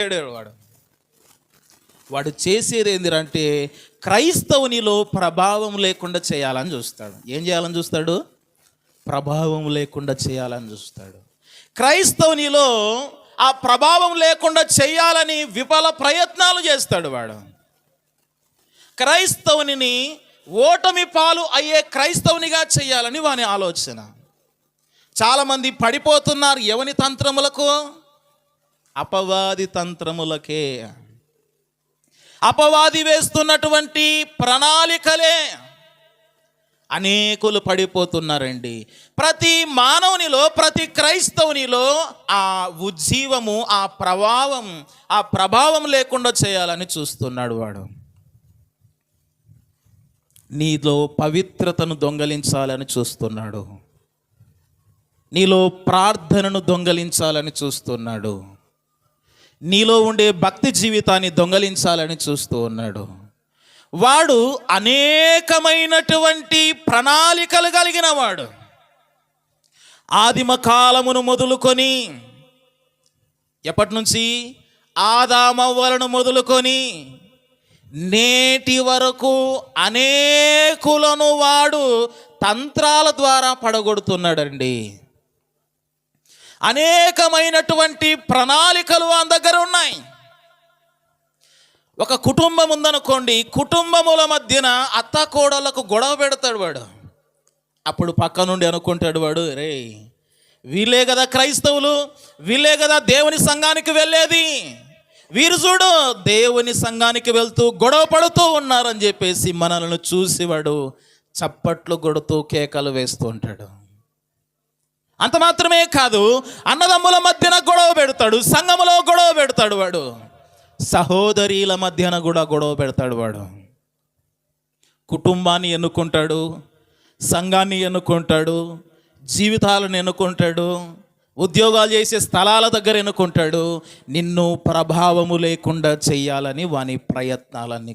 వాడు వాడు చేసేది ఏంటంటే క్రైస్తవునిలో ప్రభావం లేకుండా చేయాలని చూస్తాడు. ఏం చేయాలని చూస్తాడు? ప్రభావం లేకుండా చేయాలని చూస్తాడు. క్రైస్తవునిలో ఆ ప్రభావం లేకుండా చేయాలని విఫల ప్రయత్నాలు చేస్తాడు వాడు. క్రైస్తవుని ఓటమి పాలు అయ్యే క్రైస్తవునిగా చేయాలని వాని ఆలోచన. చాలామంది పడిపోతున్నారు ఎవని తంత్రములకు? అపవాది తంత్రములకే. అపవాది వేస్తున్నటువంటి ప్రణాళికలే అనేకులు పడిపోతున్నారండి. ప్రతి మానవునిలో, ప్రతి క్రైస్తవునిలో ఆ ఉజ్జీవము, ఆ ప్రభావం లేకుండా చేయాలని చూస్తున్నాడు వాడు. నీలో పవిత్రతను దొంగలించాలని చూస్తున్నాడు. నీలో ప్రార్థనను దొంగలించాలని చూస్తున్నాడు. నీలో ఉండే భక్తి జీవితాన్ని దొంగలించాలని చూస్తూ ఉన్నాడు. వాడు అనేకమైనటువంటి ప్రణాళికలు కలిగిన వాడు. ఆదిమ కాలమును మొదలుకొని, ఎప్పటి నుంచి? ఆదామవ్వలను మొదలుకొని నేటి వరకు అనేకులను వాడు తంత్రాల ద్వారా పడగొడుతున్నాడండి. అనేకమైనటువంటి ప్రణాళికలు ఆ దగ్గర ఉన్నాయి. ఒక కుటుంబం ఉందనుకోండి, కుటుంబముల మధ్యన అత్త కోడళ్ళకు గొడవ పెడతాడు వాడు. అప్పుడు పక్క నుండి అనుకుంటాడు వాడు, రే వీళ్ళే కదా క్రైస్తవులు, వీళ్ళే కదా దేవుని సంఘానికి వెళ్ళేది, వీరు చూడు దేవుని సంఘానికి వెళ్తూ గొడవ పడుతూ ఉన్నారని చెప్పేసి మనల్ని చూసి వాడు చప్పట్లు కొడుతూ కేకలు వేస్తూ ఉంటాడు. అంత మాత్రమే కాదు, అన్నదమ్ముల మధ్యన గొడవ పెడతాడు, సంఘములో గొడవ పెడతాడు వాడు, సహోదరీల మధ్యన కూడా గొడవ పెడతాడు వాడు. కుటుంబాన్ని ఎన్నుకుంటాడు, సంఘాన్ని ఎన్నుకుంటాడు, జీవితాలను ఎన్నుకుంటాడు, ఉద్యోగాలు చేసే స్థలాల దగ్గర ఎన్నుకుంటాడు. నిన్ను ప్రభావము లేకుండా చెయ్యాలని వాని ప్రయత్నాలన్నీ